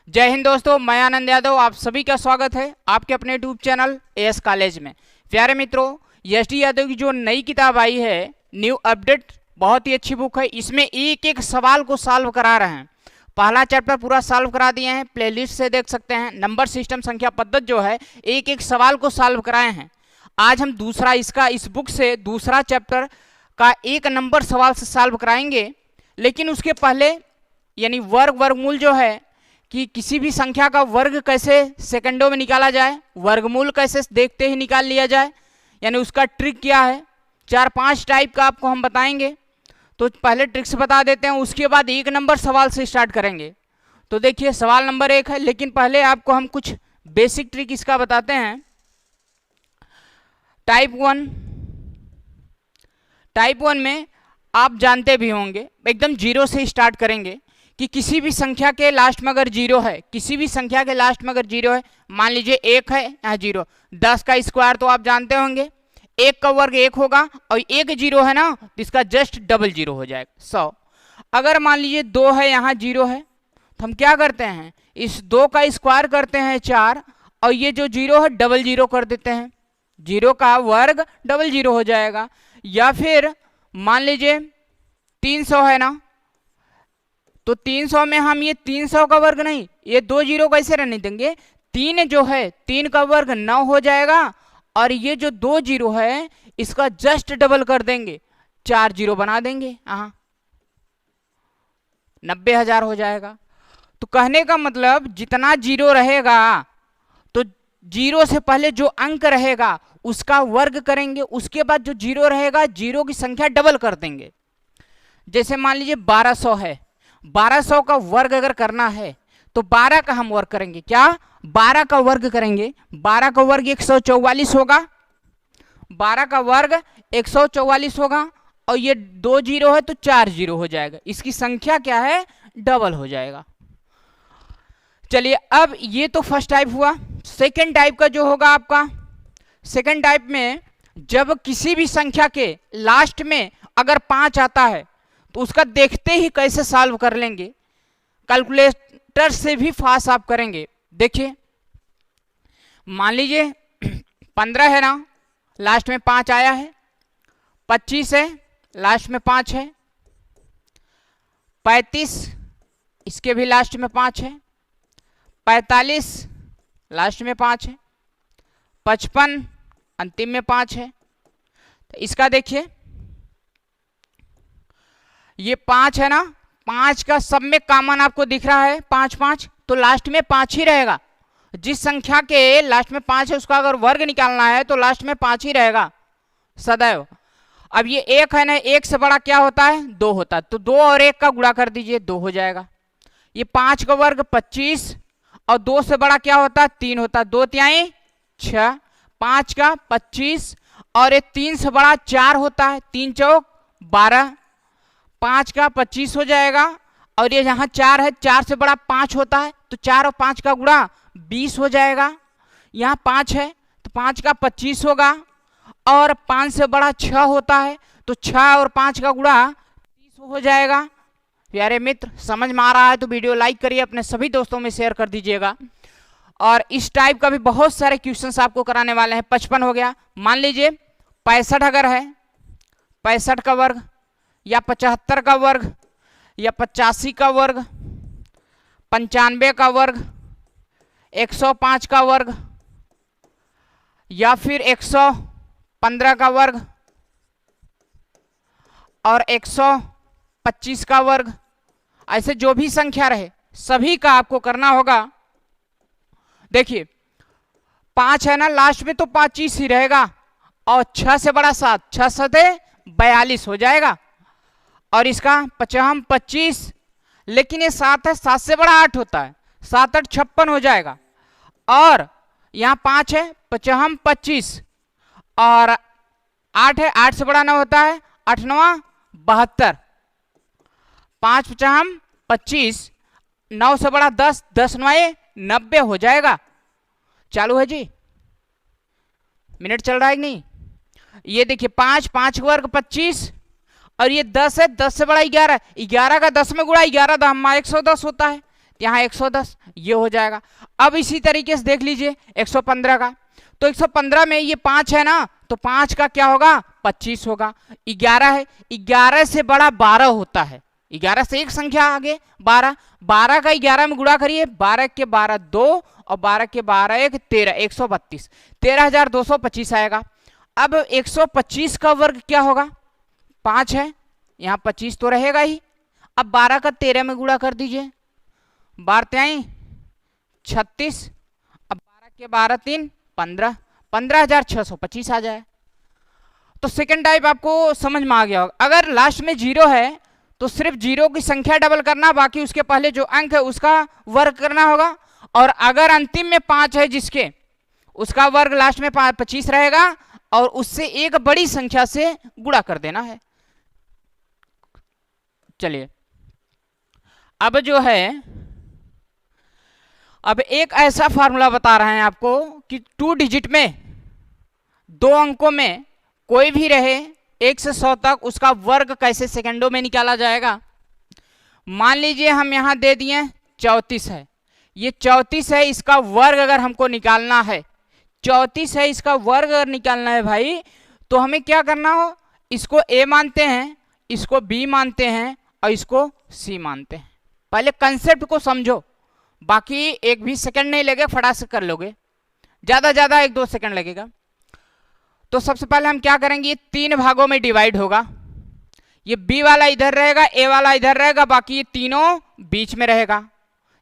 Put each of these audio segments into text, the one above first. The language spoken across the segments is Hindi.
जय हिंद दोस्तों, मैं आनंद यादव आप सभी का स्वागत है आपके अपने यूट्यूब चैनल एएस कॉलेज में। प्यारे मित्रों, एसडी यादव की जो नई किताब आई है न्यू अपडेट, बहुत ही अच्छी बुक है। इसमें एक एक सवाल को सॉल्व करा रहे हैं। पहला चैप्टर पूरा सॉल्व करा दिए हैं, प्लेलिस्ट से देख सकते हैं। नंबर सिस्टम संख्या पद्धति जो है एक एक सवाल को सॉल्व कराए हैं। आज हम दूसरा इस बुक से दूसरा चैप्टर का एक नंबर सवाल से सॉल्व कराएंगे। लेकिन उसके पहले यानी वर्गमूल जो है कि किसी भी संख्या का वर्ग कैसे सेकंडों में निकाला जाए, वर्गमूल कैसे देखते ही निकाल लिया जाए, यानी उसका ट्रिक क्या है। 4-5 टाइप का आपको हम बताएंगे। तो पहले ट्रिक्स बता देते हैं, उसके बाद एक नंबर सवाल से स्टार्ट करेंगे। तो देखिए सवाल नंबर 1 है, लेकिन पहले आपको हम कुछ बेसिक ट्रिक इसका बताते हैं। टाइप वन में आप जानते भी होंगे, एकदम जीरो से स्टार्ट करेंगे कि किसी भी संख्या के लास्ट में अगर जीरो है, किसी भी संख्या के लास्ट में अगर जीरो है, मान लीजिए 1 है यहाँ जीरो, 10 का स्क्वायर तो आप जानते होंगे, 1 का वर्ग 1 होगा और 1 जीरो है ना, तो इसका जस्ट डबल जीरो हो जाएगा 100। अगर मान लीजिए 2 है यहाँ जीरो है, तो हम क्या करते हैं, इस 2 का स्क्वायर करते हैं 4 और ये जो जीरो है डबल जीरो कर देते हैं, जीरो का वर्ग डबल जीरो हो जाएगा। या फिर मान लीजिए 300 है ना, तो 300 में हम ये 300 का वर्ग नहीं, ये 2 जीरो कैसे रहने देंगे, 3 जो है 3 का वर्ग 9 हो जाएगा और ये जो 2 जीरो है इसका जस्ट डबल कर देंगे, 4 जीरो बना देंगे, 90,000 हो जाएगा। तो कहने का मतलब जितना जीरो रहेगा तो जीरो से पहले जो अंक रहेगा उसका वर्ग करेंगे, उसके बाद जो जीरो रहेगा जीरो की संख्या डबल कर देंगे। जैसे मान लीजिए 1200 है, 1200 का वर्ग अगर करना है तो 12 का हम वर्ग करेंगे, क्या 12 का वर्ग करेंगे, 12 का वर्ग 144 होगा, 12 का वर्ग 144 होगा और ये 2 जीरो है तो 4 जीरो हो जाएगा, इसकी संख्या क्या है डबल हो जाएगा। चलिए अब ये तो फर्स्ट टाइप हुआ। सेकेंड टाइप का जो होगा आपका, सेकेंड टाइप में जब किसी भी संख्या के लास्ट में अगर 5 आता है तो उसका देखते ही कैसे सॉल्व कर लेंगे, कैलकुलेटर से भी फास्ट आप करेंगे। देखिए मान लीजिए 15 है ना, लास्ट में 5 आया है, 25 है लास्ट में 5 है, 35 इसके भी लास्ट में 5 है, 45 लास्ट में 5 है, 55 अंतिम में 5 है। तो इसका देखिए ये 5 है ना, 5 का सब में कॉमन आपको दिख रहा है 5 तो लास्ट में 5 ही रहेगा। जिस संख्या के लास्ट में 5 है उसका अगर वर्ग निकालना है तो लास्ट में 5 ही रहेगा सदैव। अब ये 1 है ना, 1 से बड़ा क्या होता है 2 होता है, तो 2 और 1 का गुणा कर दीजिए 2 हो जाएगा। ये 5 का वर्ग 25 और 2 से बड़ा क्या होता है 3 होता है, 2 तिहाई 6, 5 का 25 और ये 3 से बड़ा 4 होता है, 3 चौक 12, 5 का 25 हो जाएगा और ये यहाँ 4 है, 4 से बड़ा 5 होता है तो 4 और 5 का गुणा 20 हो जाएगा। यहाँ 5 है तो 5 का 25 होगा और 5 से बड़ा 6 होता है तो 6 और 5 का गुणा 30 हो जाएगा। प्यारे मित्र समझ में आ रहा है तो वीडियो लाइक करिए, अपने सभी दोस्तों में शेयर कर दीजिएगा। और इस टाइप का भी बहुत सारे क्वेश्चंस आपको कराने वाले हैं। 55 हो गया, मान लीजिए 65 अगर है, 65 का वर्ग या 75 का वर्ग या 85 का वर्ग, 95 का वर्ग, 105 का वर्ग या फिर 115 का वर्ग और 125 का वर्ग, ऐसे जो भी संख्या रहे सभी का आपको करना होगा। देखिए 5 है ना, लास्ट में तो 25 ही रहेगा और 6 से बड़ा 7, 6 सते 42 हो जाएगा और इसका 25, लेकिन ये 7 है, 7 से बड़ा 8 होता है, 7 8 56 हो जाएगा और यहाँ 5 है 25 और 8 है, 8 से बड़ा 9 होता है, 8 9 72, 5 25, 9 से बड़ा 10, 10 9 90 हो जाएगा। चालू है जी, मिनट चल रहा है कि नहीं। ये देखिए 5 5 वर्ग 25 और ये 10 है, 10 से बड़ा 11, 11 का 10 में गुणा 11 10 110 होता है, यहाँ 110, ये हो जाएगा। अब इसी तरीके से देख लीजिए 115 का, तो 115 में ये 5 है ना, तो 5 का क्या होगा 25 होगा। 11 है, 11 से बड़ा 12 होता है, 11 से एक संख्या आगे 12, 12 का 11 में गुणा करिए, 12 के 12 2 और 12 के 12 1 13, 132, 13,225 आएगा। अब 125 का वर्ग क्या होगा, 5 है, यहाँ 25 तो रहेगा ही। अब 12 का 13 में गुणा कर दीजिए, 12 36, अब 12 के 12 3 15, 15,625 आ जाए। तो सेकंड टाइप आपको समझ में आ गया होगा। अगर लास्ट में 0 है तो सिर्फ 0 की संख्या डबल करना, बाकी उसके पहले जो अंक है उसका वर्ग करना होगा। और अगर अंतिम में 5 है जिसके, उसका वर्ग लास्ट में 25 रहेगा और उससे एक बड़ी संख्या से गुणा कर देना है। चलिए अब जो है, अब एक ऐसा फार्मूला बता रहे हैं आपको कि 2 डिजिट में 2 अंकों में कोई भी रहे 1 से 100 तक, उसका वर्ग कैसे सेकंडों में निकाला जाएगा। मान लीजिए हम यहां दे दिए 34 है, ये 34 है, इसका वर्ग अगर हमको निकालना है, 34 है, इसका वर्ग अगर निकालना है भाई, तो हमें क्या करना हो, इसको a मानते हैं, इसको b मानते हैं और इसको c मानते हैं। पहले कंसेप्ट को समझो, बाकी एक भी सेकंड नहीं लगेगा, फटाक से कर लोगे, ज्यादा 1-2 सेकंड लगेगा। तो सबसे पहले हम क्या करेंगे, ये 3 भागों में डिवाइड होगा, ये b वाला इधर रहेगा, a वाला इधर रहेगा, बाकी ये तीनों बीच में रहेगा।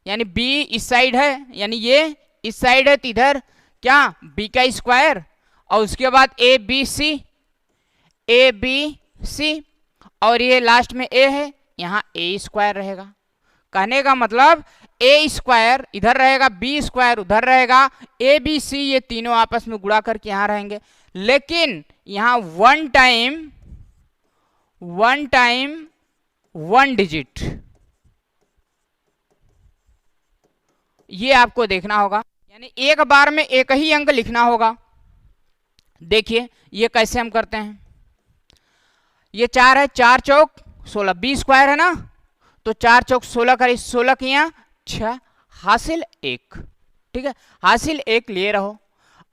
यानी b इस साइड है, यानी ये इस साइड है, तो इधर क्या b का स्क्वायर और उसके बाद a b c और ये लास्ट में a है, यहाँ a स्क्वायर रहेगा। कहने का मतलब a स्क्वायर इधर रहेगा, b स्क्वायर उधर रहेगा, a b c ये तीनों आपस में गुणा करके यहाँ रहेंगे। लेकिन यहाँ वन टाइम 1 डिजिट, ये आपको देखना होगा, यानी एक बार में एक ही अंक लिखना होगा। देखिए ये कैसे हम करते हैं, ये 4 है, 4 चौक 16, b स्क्वायर है ना, तो 4 चौक 16 करें, 16 के यहाँ 6, हासिल 1, ठीक है, हासिल 1 लिए रहो।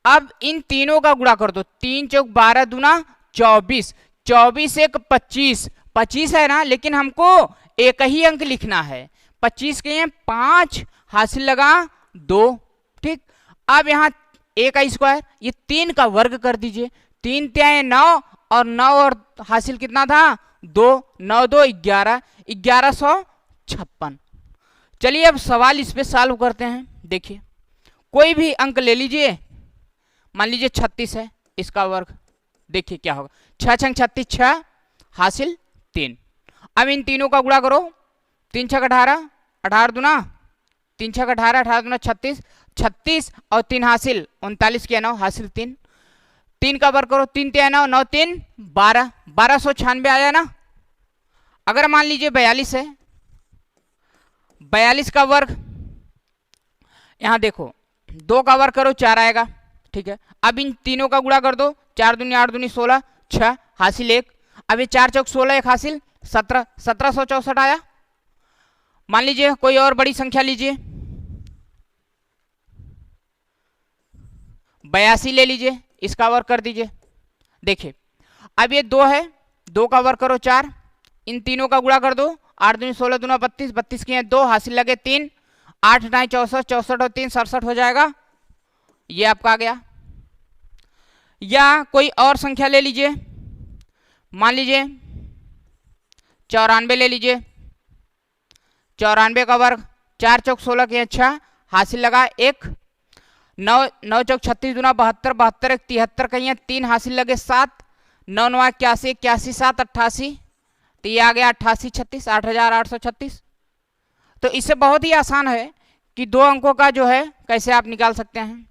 अब इन तीनों का गुणा कर दो, 3 चौक 12 दूना 24, 24 1 25, 25 है ना, लेकिन हमको एक ही अंक लिखना है, 25 के यहाँ 5, हासिल लगा 2, ठीक। अब यहाँ a का स्क्वायर, ये 3 का वर्ग कर दीजिए, 3 त्याए 9 और 9 और हासिल कितना था 2, 9 2 11, 1156। चलिए अब सवाल इस पे सॉल्व करते हैं। देखिए कोई भी अंक ले लीजिए, मान लीजिए 36 है, इसका वर्ग देखिए क्या होगा, 6 छंग 36 6, हासिल 3। अब इन तीनों का गुणा करो, 3 छक 18, 18 दूना 3 छक 18, 18 दूना 36, 36 और 3 हासिल 39 किया 9, हासिल 3, 3 का वर्ग करो, 3 तिया 9, 9 3 12, 1296 आया ना। अगर मान लीजिए 42 है, 42 का वर्ग, यहां देखो 2 का वर्ग करो 4 आएगा, ठीक है। अब इन तीनों का गुणा कर दो, 4 दूनी 8 दूनी 16, 6 हासिल 1। अब ये 4 चौक 16 1 हासिल 17, 1764 आया। मान लीजिए कोई और बड़ी संख्या लीजिए, 82 ले लीजिए, इसका वर्ग कर दीजिए। देखिए अब ये 2 है, 2 का वर्ग करो 4, इन तीनों का गुणा कर दो, 8 दूनी 16 दूना 32, 32 के 2 हासिल लगे 3, 8 9 64, 64 और 3 67 हो जाएगा, ये आपका आ गया। या कोई और संख्या ले लीजिए, मान लीजिए 94 ले लीजिए, 94 का वर्ग, 4 चौक 16 के 6, हासिल लगा 1, 9 9 चौक 36 दूना 72, 72 1 73 कहीं 3, हासिल लगे 7, 9 9 81, 81 7 88, तो ये आ गया 88 36, 8836। तो इससे बहुत ही आसान है कि 2 अंकों का जो है कैसे आप निकाल सकते हैं।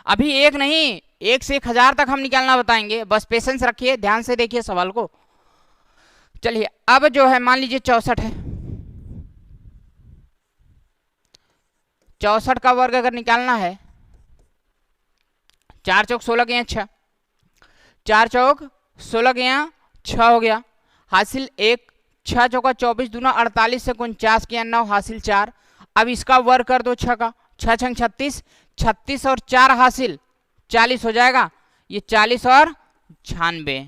अभी एक नहीं, 1 से 1000 तक हम निकालना बताएंगे, बस पेशेंस रखिए, ध्यान से देखिए सवाल को। चलिए अब जो है मान लीजिए 64 है, 64 का वर्ग अगर निकालना है, 4 चौक 16 के यहाँ 6, 4 चौक 16 के यहाँ 6 हो गया, हासिल 1, 6 चौका 24 दूना 48 से 49 के यहाँ 9, हासिल 4, अब इसका वर्ग कर दो 6 का, 6 छंग 36, 36 और 4 हासिल 40 हो जाएगा, ये 40 और 96।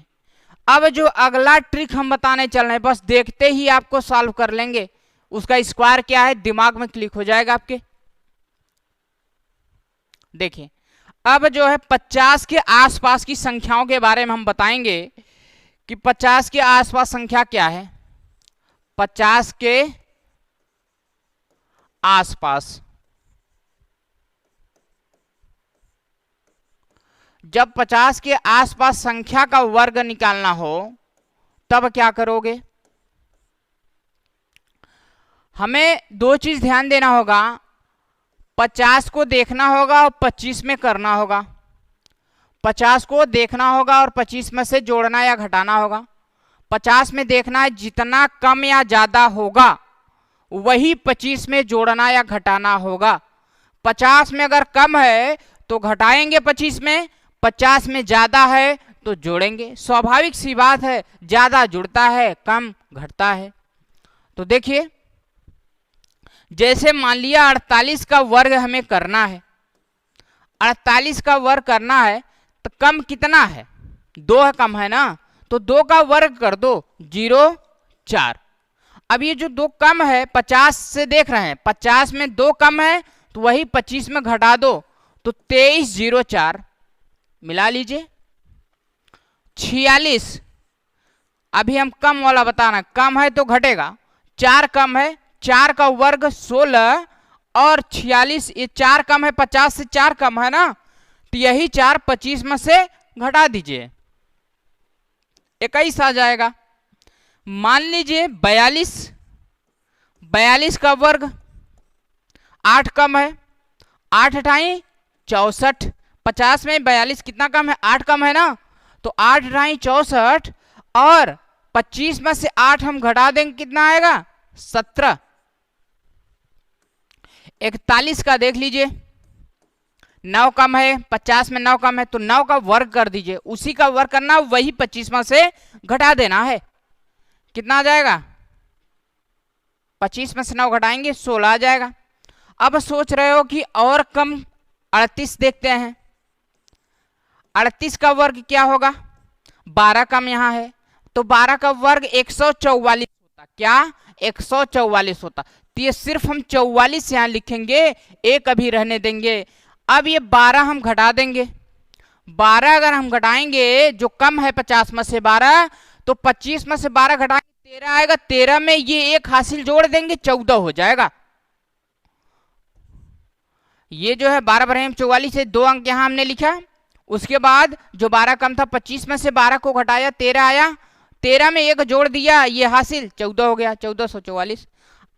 अब जो अगला ट्रिक हम बताने चल रहे हैं, बस देखते ही आपको सॉल्व कर लेंगे। उसका स्क्वायर क्या है दिमाग में क्लिक हो जाएगा आपके। देखिए अब जो है 50 के आसपास की संख्याओं के बारे में हम बताएंगे कि 50 के आसपास संख्या क्या है। 50 के आसपास जब 50 के आसपास संख्या का वर्ग निकालना हो तब क्या करोगे। हमें दो चीज ध्यान देना होगा, 50 को देखना होगा और 25 में करना होगा। 50 को देखना होगा और 25 में से जोड़ना या घटाना होगा। 50 में देखना है जितना कम या ज्यादा होगा वही 25 में जोड़ना या घटाना होगा। 50 में अगर कम है तो घटाएंगे 25 में, 50 में ज्यादा है तो जोड़ेंगे। स्वाभाविक सी बात है, ज्यादा जुड़ता है कम घटता है। तो देखिए जैसे मान लिया 48 का वर्ग हमें करना है, 48 का वर्ग करना है तो कम कितना है, 2 है कम है ना, तो 2 का वर्ग कर दो 0 4। अब ये जो 2 कम है 50 से देख रहे हैं, 50 में 2 कम है तो वही 25 में घटा दो तो 23 0 4 मिला लीजिए 46। अभी हम कम वाला बताना, कम है तो घटेगा, 4 कम है, 4 का वर्ग 16 और 46, ये 4 कम है 50 से 4 कम है ना, तो यही 4 25 में से घटा दीजिए 21 आ जाएगा। मान लीजिए 42, 42 का वर्ग 8 कम है, 8 अठाई 64, 50 में 42 कितना कम है 8 कम है ना, तो 8 अठाई 64 और 25 में से 8 हम घटा देंगे कितना आएगा 17। 41 का देख लीजिए 9 कम है, 50 में 9 कम है तो 9 का वर्ग कर दीजिए, उसी का वर्ग करना वही 25 में से घटा देना है, कितना आ जाएगा 25 में से 9 घटाएंगे 16 आ जाएगा। अब सोच रहे हो कि और कम 38 देखते हैं, 38 का वर्ग क्या होगा, 12 कम यहाँ है तो 12 का वर्ग 144 होता, क्या 144 होता, तो ये सिर्फ हम 44 यहाँ लिखेंगे, एक अभी रहने देंगे। अब ये 12 हम घटा देंगे, 12 अगर हम घटाएंगे जो कम है 50 में से 12, तो 25 में से 12 घटाएंगे 13 आएगा, 13 में ये एक हासिल जोड़ देंगे 14 हो जाएगा। ये जो है 12 बराबर 44 से 2 अंक यहाँ हमने लिखा। उसके बाद जो 12 कम था 25 में से 12 को घटाया 13 आया, 13 में एक जोड़ दिया ये हासिल 14 हो गया 1444।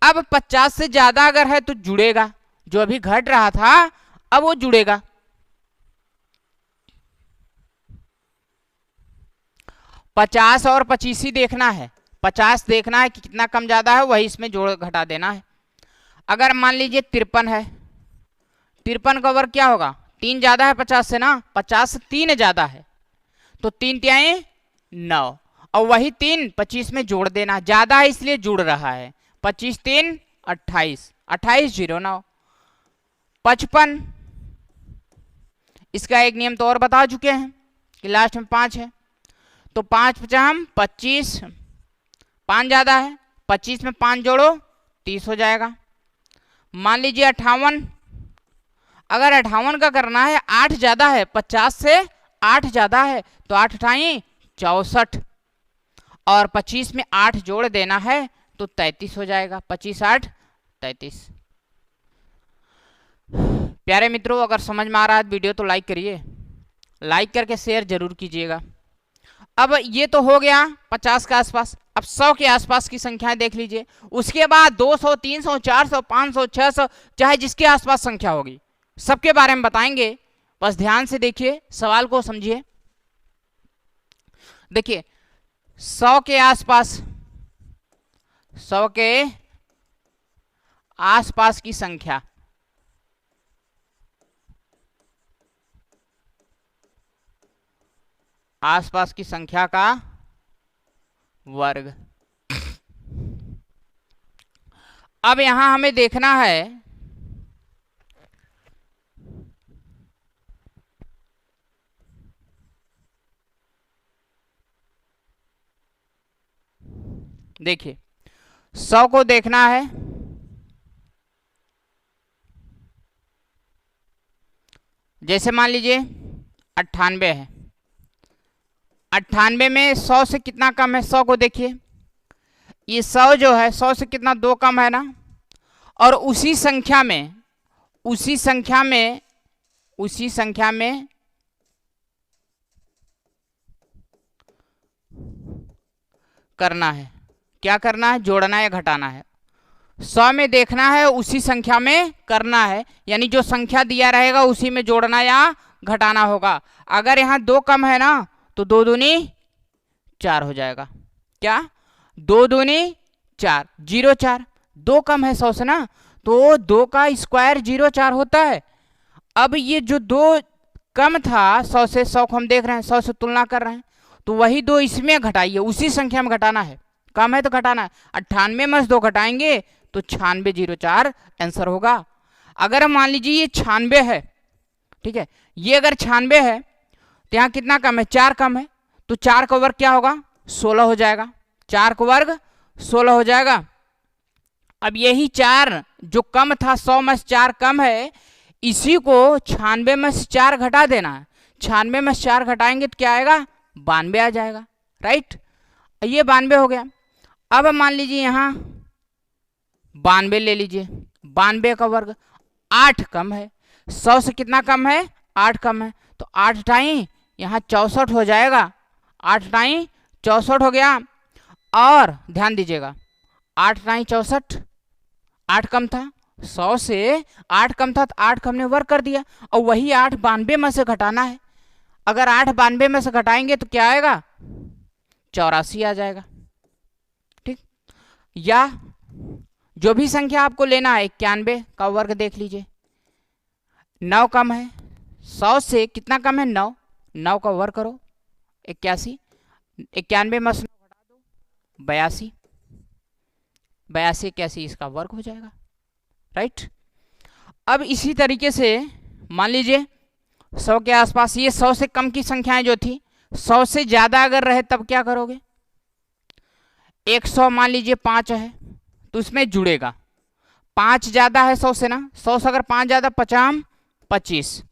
अब 50 से ज्यादा अगर है तो जुड़ेगा, जो अभी घट रहा था अब वो जुड़ेगा। पचास और 25 ही देखना है, 50 देखना है कि कितना कम ज्यादा है, वही इसमें जोड़ घटा देना है। अगर मान लीजिए 53 है, 53 का वर्ग क्या होगा, 3 ज्यादा है 50 से ना, 50 से 3 ज्यादा है तो 3 तिहाई 9 और वही 3 25 में जोड़ देना, ज्यादा है इसलिए जुड़ रहा है, 25 3 28, 28 0 9 55। इसका एक नियम तो और बता चुके हैं कि लास्ट में 5 है तो 5 50 25, 5 ज्यादा है 25 में 5 जोड़ो 30 हो जाएगा। मान लीजिए 58, अगर 58 का करना है 8 ज्यादा है 50 से 8 ज्यादा है तो 8 अठाई 64 और 25 में 8 जोड़ देना है तो 33 हो जाएगा, 25 8 33। प्यारे मित्रों अगर समझ में आ रहा है वीडियो तो लाइक करिए, लाइक करके शेयर जरूर कीजिएगा। अब ये तो हो गया 50 के आसपास, अब 100 के आसपास की संख्याएं देख लीजिए। उसके बाद 200 300 400 500 600 चाहे जिसके आसपास संख्या होगी सबके बारे में बताएंगे, बस ध्यान से देखिए सवाल को समझिए। देखिए 100 के आसपास, 100 के आसपास की संख्या, आसपास की संख्या का वर्ग। अब यहां हमें देखना है देखिए 100 को देखना है, जैसे मान लीजिए 98 है, 98 में 100 से कितना कम है, 100 को देखिए, ये 100 जो है 100 से कितना 2 कम है ना, और उसी संख्या में करना है, क्या करना है, जोड़ना है या घटाना है। 100 में देखना है, उसी संख्या में करना है, यानी जो संख्या दिया रहेगा उसी में जोड़ना या घटाना होगा। अगर यहाँ 2 कम है ना तो 2 दूनी 4 हो जाएगा। क्या 2 दूनी 4, 0 4, 2 कम है 100 से ना, तो 2 का स्क्वायर 0 4 होता है। अब ये जो 2 कम था 100 से, 100 को हम देख रहे हैं 100 से तुलना कर रहे हैं, तो वही 2 इसमें घटाइए, उसी संख्या में घटाना है, कम है तो घटाना है। 98 में 2 घटाएंगे तो 96 0 4 आंसर होगा। अगर मान लीजिए ये 96 है, ठीक है, ये अगर 96 है तो यहाँ कितना कम है, 4 कम है, तो 4 का वर्ग क्या होगा, 16 हो जाएगा, 4 का वर्ग 16 हो जाएगा। अब यही 4 जो कम था 100 में से 4 कम है, इसी को 96 में से 4 घटा देना है। 96 में से 4 घटाएंगे तो क्या आएगा, 92 आ जाएगा, राइट, ये 92 हो गया। अब मान लीजिए यहाँ 92 ले लीजिए, 92 का वर्ग 8 कम है, 100 से कितना कम है, 8 कम है, तो 8 टाई यहाँ 64 हो जाएगा, 8 टाई 64 हो गया। और ध्यान दीजिएगा 8 टाई 64, 8 कम था, 100 से 8 कम था तो 8 का हमने वर्ग कर दिया, और वही 8 92 में से घटाना है। अगर 8 92 में से घटाएंगे तो क्या आएगा, 84 आ जाएगा, ठीक। या जो भी संख्या आपको लेना है, 91 का वर्ग देख लीजिए, 9 कम है, 100 से कितना कम है, 9, 9 का वर्ग करो 81, 91 में 9 घटा दो 82, 82 81 इसका वर्ग हो जाएगा, राइट। अब इसी तरीके से मान लीजिए 100 के आसपास, ये 100 से कम की संख्याएं जो थी, 100 से ज्यादा अगर रहे तब क्या करोगे, 100 मान लीजिए 5 है तो इसमें जुड़ेगा, 5 ज्यादा है 100 से ना, 100 से अगर 5 ज्यादा, 50 25,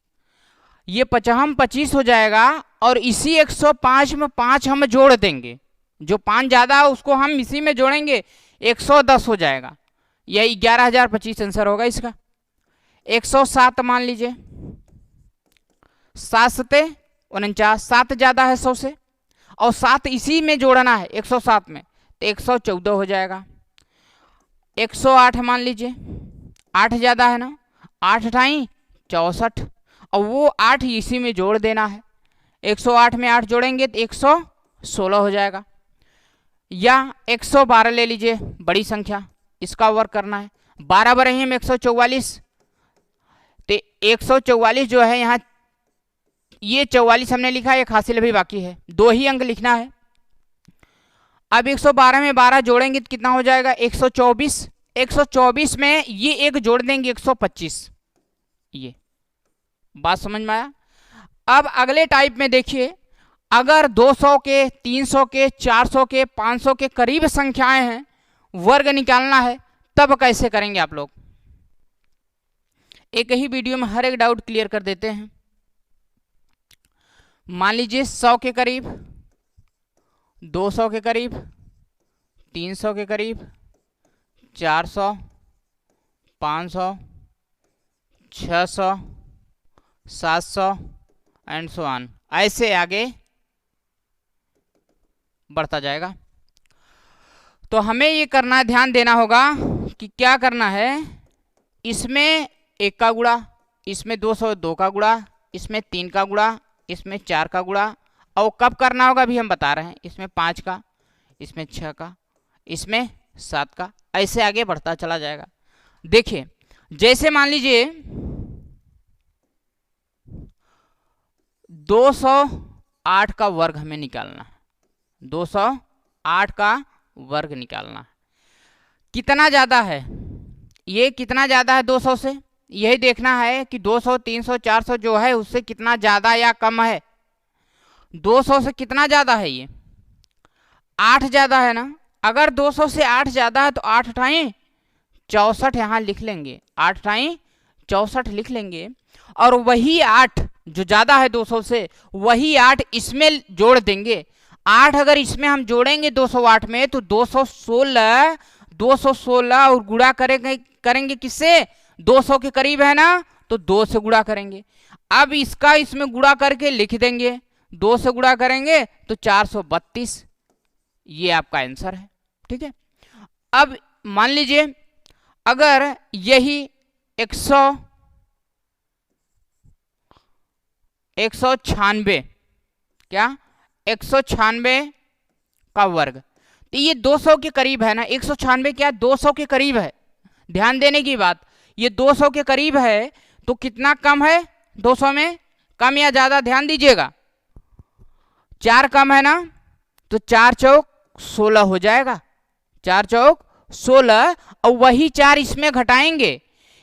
ये 50 25 हो जाएगा, और इसी 105 में 5 हम जोड़ देंगे, जो 5 ज्यादा है उसको हम इसी में जोड़ेंगे, 110 हो जाएगा, यही 11025 आंसर होगा इसका। 107 मान लीजिए, 7 सते 49, 7 ज्यादा है 100 से, और 7 इसी में जोड़ना है 107 में, तो 114 हो जाएगा। 108 मान लीजिए, 8 ज्यादा है ना, 8 ढाई 64, और वो 8 इसी में जोड़ देना है, 108 में 8 जोड़ेंगे तो 116 हो जाएगा। या 112 ले लीजिए, बड़ी संख्या, इसका वर्ग करना है, 12 बड़े हैं 144, तो 144 जो है यहाँ, ये 44 हमने लिखा है, एक हासिल अभी बाकी है, 2 ही अंक लिखना है। अब 112 में 12 जोड़ेंगे तो कितना हो जाएगा, 124, 124 में ये एक जोड़ देंगे 125, ये बात समझ में आया। अब अगले टाइप में देखिए, अगर 200 के 300 के 400 के 500 के करीब संख्याएं हैं, वर्ग निकालना है, तब कैसे करेंगे आप लोग, एक ही वीडियो में हर एक डाउट क्लियर कर देते हैं। मान लीजिए 100 के करीब, 200 के करीब, 300 के करीब, 400, 500, 600, 700 एंड सो ऑन, ऐसे आगे बढ़ता जाएगा। तो हमें ये करना, ध्यान देना होगा कि क्या करना है, इसमें 1 का गुणा, इसमें 202 का गुणा, इसमें 3 का गुणा, इसमें 4 का गुणा, और कब करना होगा अभी हम बता रहे हैं, इसमें 5 का, इसमें 6 का, इसमें 7 का, ऐसे आगे बढ़ता चला जाएगा। देखिए जैसे मान लीजिए 208 का वर्ग हमें निकालना है, 208 का वर्ग निकालना है, कितना ज्यादा है, ये कितना ज्यादा है 200 से, यही देखना है कि 200 300 400 जो है उससे कितना ज्यादा या कम है। 200 से कितना ज्यादा है, ये 8 ज्यादा है ना, अगर 200 से 8 ज्यादा है तो 8 उठाएं 64 यहां लिख लेंगे, 8 उठाएं 64 लिख लेंगे। और वही 8 जो ज्यादा है 200 से, वही 8 इसमें जोड़ देंगे। 8 अगर इसमें हम जोड़ेंगे 208 में तो 216 और गुणा करेंगे किससे, 200 के करीब है ना, तो 2 से गुणा करेंगे। अब इसका इसमें गुणा करके लिख देंगे, 2 से गुणा करेंगे तो 432, ये आपका आंसर है। ठीक है, अब मान लीजिए अगर यही 196 क्या 196 का वर्ग, तो ये 200 के करीब है ना, 196 क्या 200 के करीब है। ध्यान देने की बात, ये 200 के करीब है तो कितना कम है 200 में, कम या ज्यादा, ध्यान दीजिएगा। 4 कम है ना, तो 4 चौक 16 हो जाएगा, 4 चौक 16। और वही 4 इसमें घटाएंगे,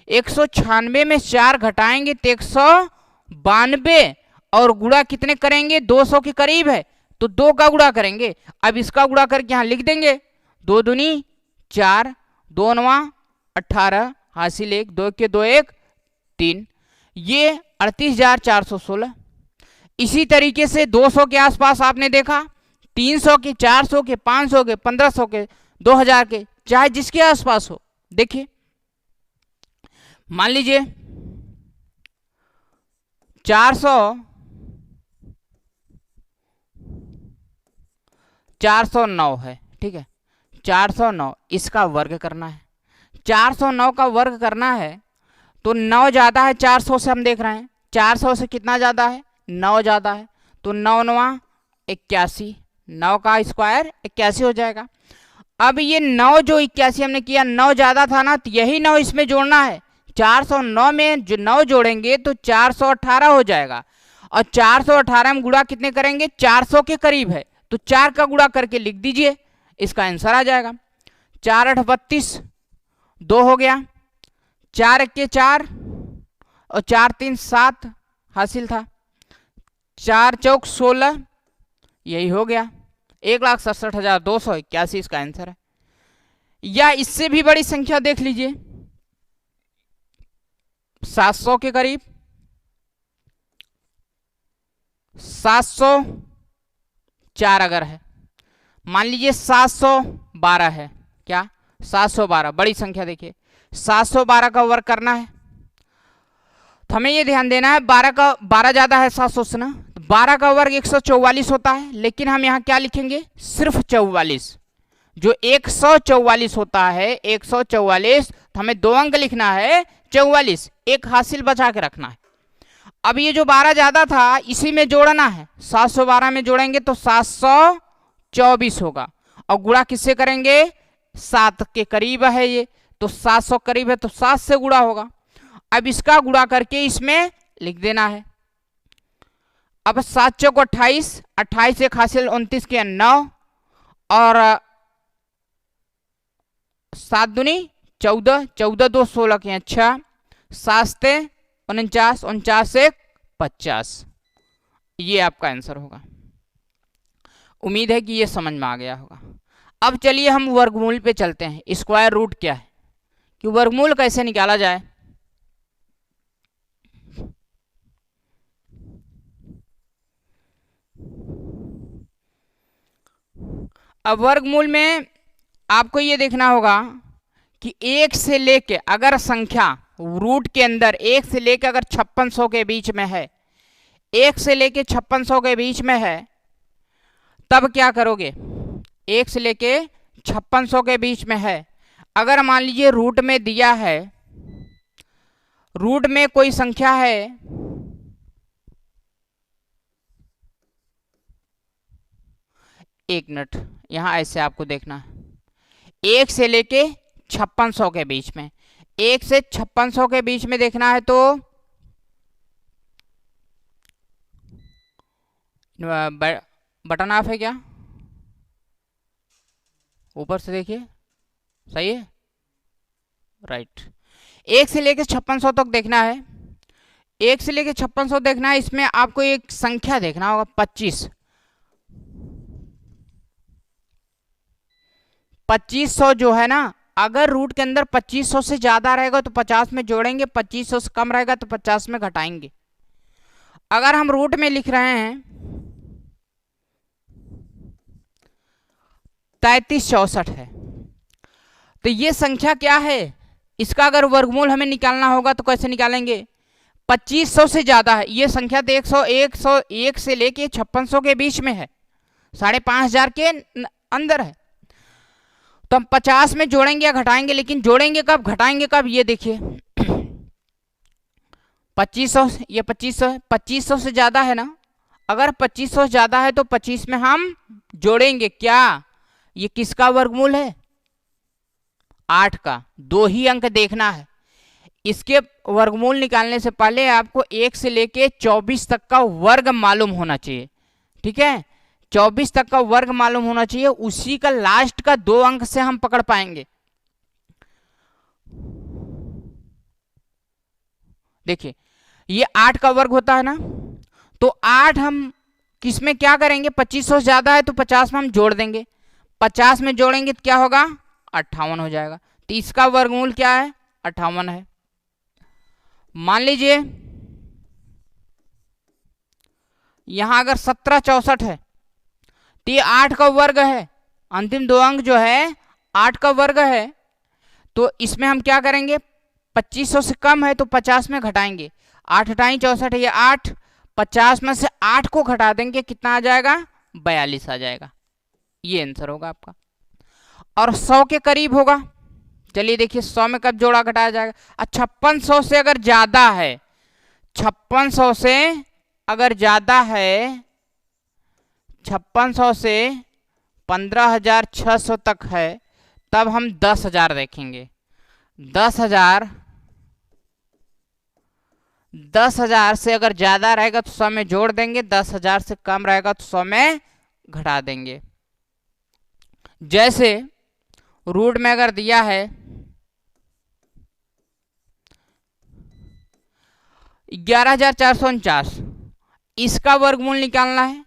196 में 4 घटाएंगे तो 192, और गुणा कितने करेंगे, 200 के करीब है तो 2 का गुणा करेंगे। अब इसका गुणा करके यहां लिख देंगे, 2 दूनी 4, 2 नवा 18, हासिल 1, 2 के 2 1 3, ये 38,416। इसी तरीके से 200 के आसपास आपने देखा, 300 के, 400 के, 500 के, 1500 के, 2000 के, चाहे जिसके आसपास हो। देखिए मान लीजिए 409 है, ठीक है, 409 इसका वर्ग करना है। 409 का वर्ग करना है तो 9 ज्यादा है 400 से, हम देख रहे हैं 400 से कितना ज्यादा है, 9 ज्यादा है, तो 9 नवा 81, 9 का स्क्वायर 81 हो जाएगा। अब ये 9 जो 81 हमने किया, 9 ज्यादा था ना, तो यही 9 इसमें जोड़ना है। 409 में जो 9 जोड़ेंगे तो 418 हो जाएगा, और 418 में गुणा कितने करेंगे, 400 के करीब है तो 4 का गुणा करके लिख दीजिए, इसका आंसर आ जाएगा। 4 8 32, 2 हो गया, 4 1 के 4 और 4 3 7 हासिल था, 4 चौक 16, यही हो गया, 1,67,281 इसका आंसर है। या इससे भी बड़ी संख्या देख लीजिए, 700 के करीब, 704 अगर है, मान लीजिए 712 है, क्या 712 बड़ी संख्या, देखिए 712 का वर्ग करना है तो हमें ये ध्यान देना है 12 ज्यादा है 700 से ना, 12 का वर्ग 144 होता है, लेकिन हम यहाँ क्या लिखेंगे, सिर्फ 44। जो 144 होता है 144, तो हमें 2 अंक लिखना है 44, एक हासिल बचा के रखना है। अब ये जो 12 ज्यादा था इसी में जोड़ना है, 712 में जोड़ेंगे तो 724 होगा, और गुणा किससे करेंगे, 7 के करीब है ये, तो 700 करीब है तो 7 से गुणा होगा। अब इसका गुणा करके इसमें लिख देना है। अब 7 चौक 28, 28 एक हासिल 29 के 9, और 7 दूनी 14, 14 2 16 के 6, 7 49, 49 1 50, ये आपका आंसर होगा। उम्मीद है कि ये समझ में आ गया होगा। अब चलिए हम वर्गमूल पे चलते हैं। स्क्वायर रूट क्या है, कि वर्गमूल कैसे निकाला जाए। अब वर्गमूल में आपको ये देखना होगा कि 1 से लेके, अगर संख्या रूट के अंदर 1 से लेके अगर 5600 के बीच में है, 1 से लेके 5600 के बीच में है, तब क्या करोगे, 1 से लेके 5600 के बीच में है, अगर मान लीजिए रूट में दिया है, रूट में कोई संख्या है, एक मिनट यहां ऐसे आपको देखना है, 1 से लेके 5600 के बीच में, 1 से 5600 के बीच में देखना है तो बटन ऑफ है क्या, ऊपर से देखिए, सही है, राइट। 1 से लेके 5600 तक देखना है, 1 से लेके 5600 देखना है। इसमें आपको एक संख्या देखना होगा 25, 2500 जो है ना, अगर रूट के अंदर 2500 से ज्यादा रहेगा तो 50 में जोड़ेंगे, 2500 से कम रहेगा तो 50 में घटाएंगे। अगर हम रूट में लिख रहे हैं 3364 है, तो ये संख्या क्या है, इसका अगर वर्गमूल हमें निकालना होगा तो कैसे निकालेंगे, 2500 से ज्यादा है। ये संख्या तो 101 से लेके 5600 के बीच में है, 5500 के अंदर है। तो हम 50 में जोड़ेंगे या घटाएंगे, लेकिन जोड़ेंगे कब घटाएंगे कब, ये देखिए 2500, ये 2500 है, 2500 से ज्यादा है ना, अगर 2500 से ज्यादा है तो 25 में हम जोड़ेंगे क्या, ये किसका वर्गमूल है, 8 का। 2 ही अंक देखना है। इसके वर्गमूल निकालने से पहले आपको 1 से लेके 24 तक का वर्ग मालूम होना चाहिए, ठीक है, 24 तक का वर्ग मालूम होना चाहिए, उसी का लास्ट का 2 अंक से हम पकड़ पाएंगे। देखिए ये 8 का वर्ग होता है ना, तो 8 हम किस में क्या करेंगे, 2500 ज्यादा है तो 50 में हम जोड़ देंगे, 50 में जोड़ेंगे तो क्या होगा, 58 हो जाएगा। तो इसका वर्गमूल क्या है, 58 है। मान लीजिए यहां अगर 1764 है तो ये 8 का वर्ग है, अंतिम 2 अंक जो है 8 का वर्ग है, तो इसमें हम क्या करेंगे, 2500 से कम है तो 50 में घटाएंगे, 8 × 64 ये 8, 50 में से 8 को घटा देंगे, कितना आ जाएगा, 42 आ जाएगा। ये आंसर होगा आपका, और 100 के करीब होगा। चलिए देखिए 100 में कब जोड़ा घटाया जाएगा, 5600 से अगर ज्यादा है, 5600 से अगर ज्यादा है, 5600 से 15600 तक है, तब हम 10,000 देखेंगे। 10,000 से अगर ज्यादा रहेगा तो 100 में जोड़ देंगे, 10,000 से कम रहेगा तो 100 में घटा देंगे। जैसे रूट में अगर दिया है 11,449, इसका वर्गमूल निकालना है,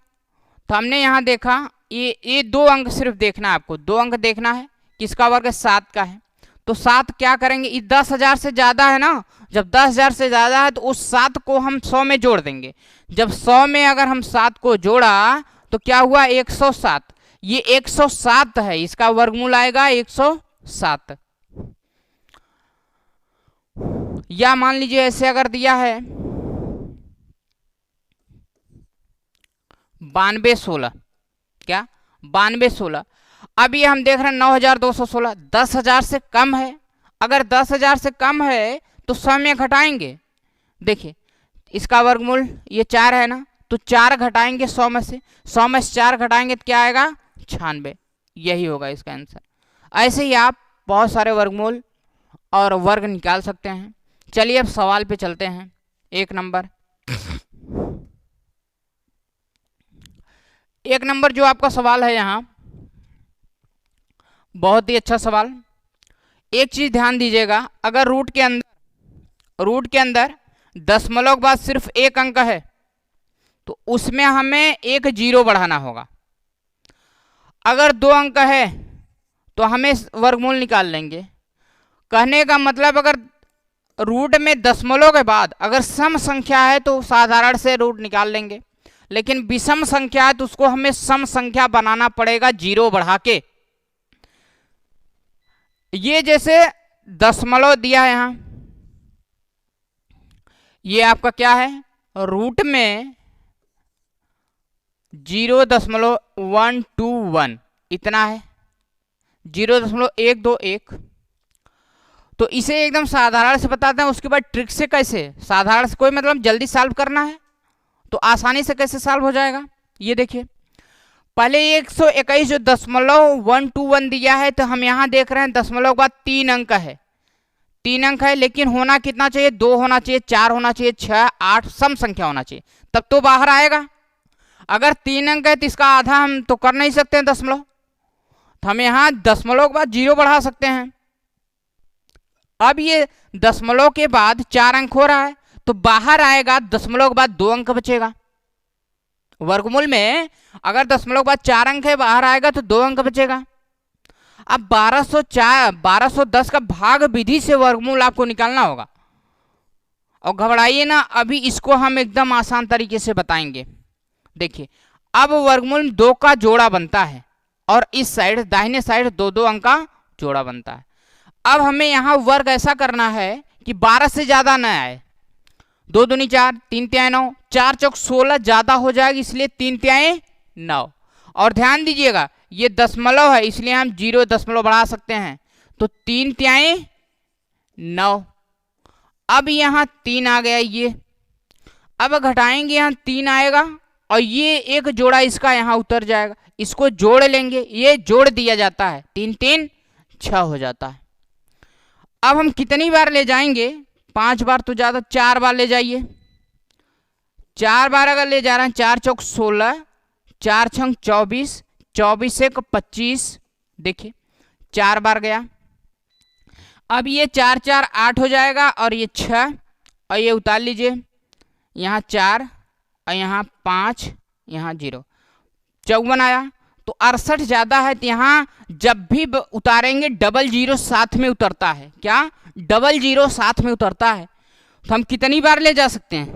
तो हमने यहां देखा ये 2 अंक सिर्फ देखना है, आपको 2 अंक देखना है, किसका वर्ग 7 का है, तो 7 क्या करेंगे, ये 10,000 से ज्यादा है ना, जब 10,000 से ज्यादा है तो उस 7 को हम 100 में जोड़ देंगे। जब 100 में अगर हम 7 को जोड़ा तो क्या हुआ, 107, ये 107 है, इसका वर्गमूल आएगा 107। या मान लीजिए ऐसे अगर दिया है 9216, क्या 9216, अब ये हम देख रहे हैं 9216, 10,000 से कम है, अगर 10,000 से कम है तो 100 में घटाएंगे। देखिए इसका वर्गमूल ये 4 है ना, तो 4 घटाएंगे 100 में से, 100 में से 4 घटाएंगे तो क्या आएगा, 96। यही होगा इसका आंसर। ऐसे ही आप बहुत सारे वर्गमूल और वर्ग निकाल सकते हैं। चलिए अब सवाल पे चलते हैं। 1 नंबर, 1 नंबर जो आपका सवाल है यहाँ, बहुत ही अच्छा सवाल। एक चीज ध्यान दीजिएगा, अगर रूट के अंदर दशमलव के बाद सिर्फ 1 अंक है तो उसमें हमें 1 0 बढ़ाना होगा। अगर 2 अंक है तो हमें वर्गमूल निकाल लेंगे। कहने का मतलब अगर रूट में दशमलव के बाद अगर सम संख्या है तो साधारण से रूट निकाल लेंगे, लेकिन विषम संख्या है तो उसको हमें सम संख्या बनाना पड़ेगा 0 बढ़ा के। ये जैसे दशमलव दिया है यहां, ये आपका क्या है, रूट में 0.121 इतना है, 0.121। तो इसे एकदम साधारण से बताते हैं, उसके बाद ट्रिक से कैसे, साधारण से कोई मतलब जल्दी सॉल्व करना है तो आसानी से कैसे सॉल्व हो जाएगा, ये देखिए। पहले 121 जो 0.121 दिया है, तो हम यहां देख रहे हैं दशमलव के बाद 3 अंक है, 3 अंक है, लेकिन होना कितना चाहिए, 2 होना चाहिए, 4 होना चाहिए, 6, 8 सम संख्या होना चाहिए, तब तो बाहर आएगा। अगर 3 अंक है तो इसका आधा हम तो कर नहीं सकते हैं दशमलव, तो हम यहां दशमलव के बाद 0 बढ़ा सकते हैं। अब ये दशमलव के बाद 4 अंक हो रहा है तो बाहर आएगा, दशमलव के बाद 2 अंक बचेगा। वर्गमूल में अगर दशमलव के बाद 4 अंक है, बाहर आएगा तो 2 अंक बचेगा। अब 1210 का भाग विधि से वर्गमूल आपको निकालना होगा। और घबराइए ना, अभी इसको हम एकदम आसान तरीके से बताएंगे। देखिए, अब वर्गमूल 2 का जोड़ा बनता है और इस साइड दाहिने साइड 2 अंक का जोड़ा बनता है। अब हमें यहाँ वर्ग ऐसा करना है कि 12 से ज्यादा न आए। 2 दूनी 4, 3 तिहाई 9, 4 चौक 16 ज्यादा हो जाएगी, इसलिए 3 तिहाई 9। और ध्यान दीजिएगा ये दशमलव है, इसलिए हम 0 दशमलव बढ़ा सकते हैं, तो 3 तिहाई 9। अब यहाँ 3 आ गया ये, अब घटाएंगे यहाँ 3 आएगा और ये एक जोड़ा इसका यहाँ उतर जाएगा, इसको जोड़ लेंगे, ये जोड़ दिया जाता है, 3 3 6 हो जाता है। अब हम कितनी बार ले जाएंगे, 5 बार तो ज्यादा, 4 बार ले जाइए। 4 बार अगर ले जा रहे हैं, 4 चौक 16, 4 छंग 24, 24 एक 25, देखिए 4 बार गया। अब ये 4 4 8 हो जाएगा और ये 6, और ये उतार लीजिए, यहाँ 4 और यहाँ 5, यहाँ 0, 54 आया। तो 68 ज्यादा है, तो यहाँ जब भी उतारेंगे डबल 0 साथ में उतरता है। क्या? डबल 0 साथ में उतरता है। तो हम कितनी बार ले जा सकते हैं?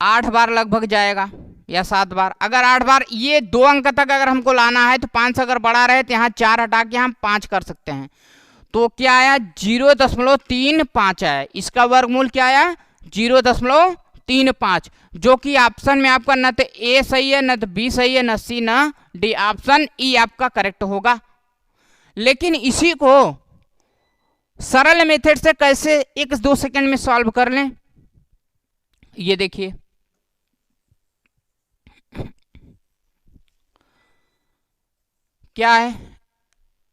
8 बार लगभग जाएगा या 7 बार। अगर 8 बार, ये 2 अंक तक अगर हमको लाना है तो 5 से अगर बढ़ा रहे तो यहाँ 4 हटा के हम 5 कर सकते हैं। तो क्या आया? 0.35 आया। इसका वर्गमूल क्या आया? 0.35, जो कि ऑप्शन में आपका न तो ए सही है, न तो बी सही है, न सी, न डी। ऑप्शन ई आपका करेक्ट होगा। लेकिन इसी को सरल मेथड से कैसे 1-2 सेकंड में सॉल्व कर लें, ये देखिए। क्या है?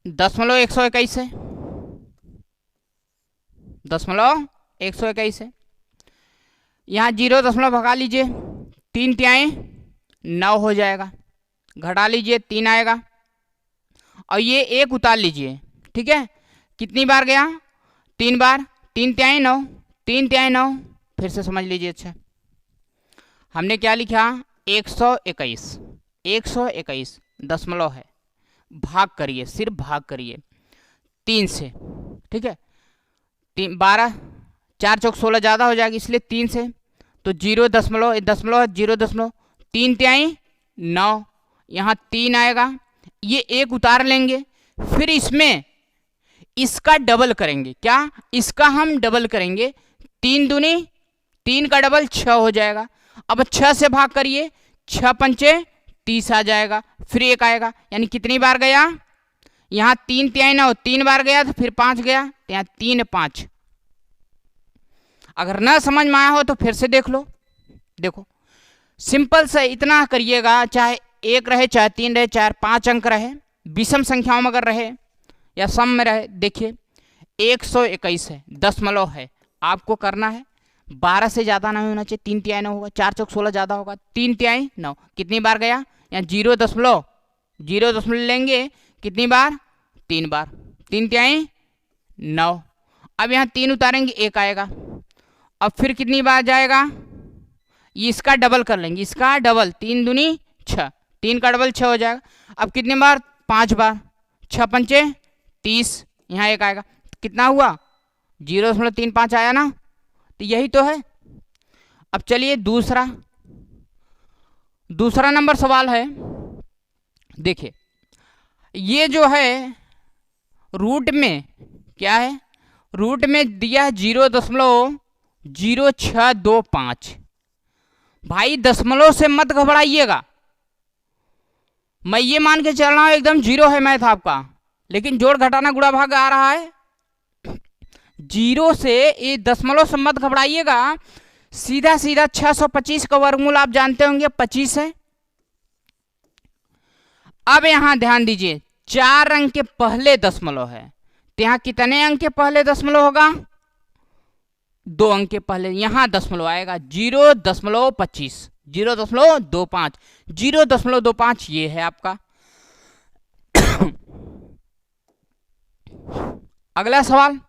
0.121 है, 0.121 है। यहाँ 0 दशमलव भगा लीजिए, 3 तिहाई 9 हो जाएगा, घटा लीजिए 3 आएगा, और ये 1 उतार लीजिए। ठीक है, कितनी बार गया? 3 बार, 3 तिहाई 9, 3 तिहाई 9, फिर से समझ लीजिए। अच्छा, हमने क्या लिखा? 121, 121 दशमलव है, भाग करिए, सिर्फ भाग करिए 3 से। ठीक है, 12, 4 चौक 16 ज्यादा हो जाएगी, इसलिए 3 से, तो 0 दशमलव, दशमलव 0 दशमलव 3 तिहाई 9, यहाँ 3 आएगा, ये 1 उतार लेंगे, फिर इसमें इसका डबल करेंगे। क्या? इसका हम डबल करेंगे, 3 दूनी 3 का डबल 6 हो जाएगा। अब 6 से भाग करिए, 6 पंचे 30 आ जाएगा, फिर 1 आएगा, यानी कितनी बार गया? यहाँ 3 तिहाई 9, 3 बार गया, तो फिर 5 गया, तो यहाँ 3 5। अगर ना समझ में आया हो तो फिर से देख लो। देखो, सिंपल से इतना करिएगा, चाहे 1 रहे, चाहे 3 रहे, चाहे 5 अंक रहे, विषम संख्याओं में अगर रहे या सम में रहे। देखिए 121 है, दशमलव है, आपको करना है 12 से ज्यादा नहीं होना चाहिए, 3 तिहाई 9 होगा, 4 चौक 16 ज्यादा होगा, 3 तिहाई 9। कितनी बार गया? यहाँ 0 दशमलव लेंगे, कितनी बार? 3 बार, 3 तिहाई 9। अब यहाँ 3 उतारेंगे, 1 आएगा, अब फिर कितनी बार जाएगा? इसका डबल कर लेंगे, इसका डबल, 3 दूनी 6, 3 का डबल 6 हो जाएगा। अब कितनी बार? 5 बार, 6 पंचे 30, यहाँ 1 आएगा, कितना हुआ? 0.35 आया ना, तो यही तो है। अब चलिए दूसरा नंबर सवाल है। देखिए, ये जो है रूट में क्या है? रूट में दिया है 0.0625। भाई दशमलव से मत घबराइएगा, मैं ये मान के चल रहा हूं एकदम 0 है मैथ आपका, लेकिन जोड़ घटाना गुणा भाग आ रहा है 0 से। ये दशमलव से मत घबराइएगा, सीधा सीधा 625 का वर्गमूल आप जानते होंगे 25 है। अब यहां ध्यान दीजिए, 4 अंक के पहले दशमलव है, तो यहां कितने अंक के पहले दशमलव होगा? 2 अंक के पहले, यहां दशमलव आएगा 0.25, 0.25, 0.25 ये है आपका। अगला सवाल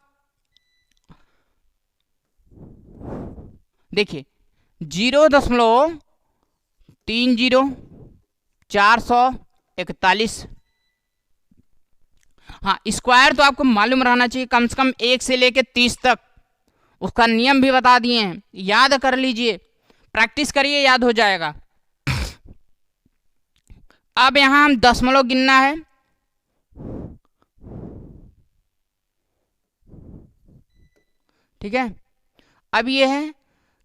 देखिए, 0.25 441। हाँ, स्क्वायर तो आपको मालूम रहना चाहिए, कम से कम 1 से लेके 30 तक। उसका नियम भी बता दिए हैं, याद कर लीजिए, प्रैक्टिस करिए, याद हो जाएगा। अब यहां हम दशमलव गिनना है। ठीक है, अब ये है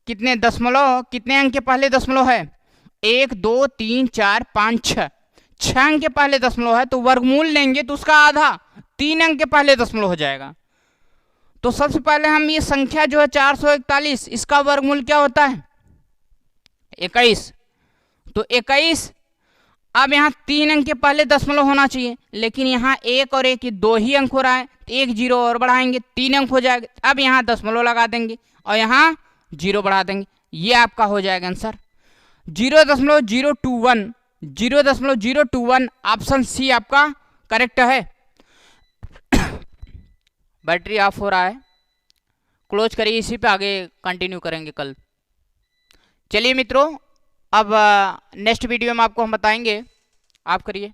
कितने दशमलव, कितने अंक के पहले दशमलव है? 1 2 3 4 5 6, 6 अंक के पहले दशमलव है, तो वर्गमूल लेंगे तो उसका आधा 3 अंक के पहले दशमलव हो जाएगा। तो सबसे पहले हम ये संख्या जो है 441, इसका वर्गमूल क्या होता है? 21। तो 21, अब यहाँ 3 अंक के पहले दशमलव होना चाहिए, लेकिन यहाँ 1 और 1 2 ही अंक हो रहा है, तो 1 0 और बढ़ाएंगे 3 अंक हो जाएगा। अब यहाँ दशमलव लगा देंगे और यहाँ 0 बढ़ा देंगे, ये आपका हो जाएगा आंसर 0.021। 0.021 ऑप्शन सी आपका करेक्ट है। बैटरी ऑफ हो रहा है, क्लोज करिए, इसी पे आगे कंटिन्यू करेंगे कल। चलिए मित्रों, अब नेक्स्ट वीडियो में आपको हम बताएंगे, आप करिए।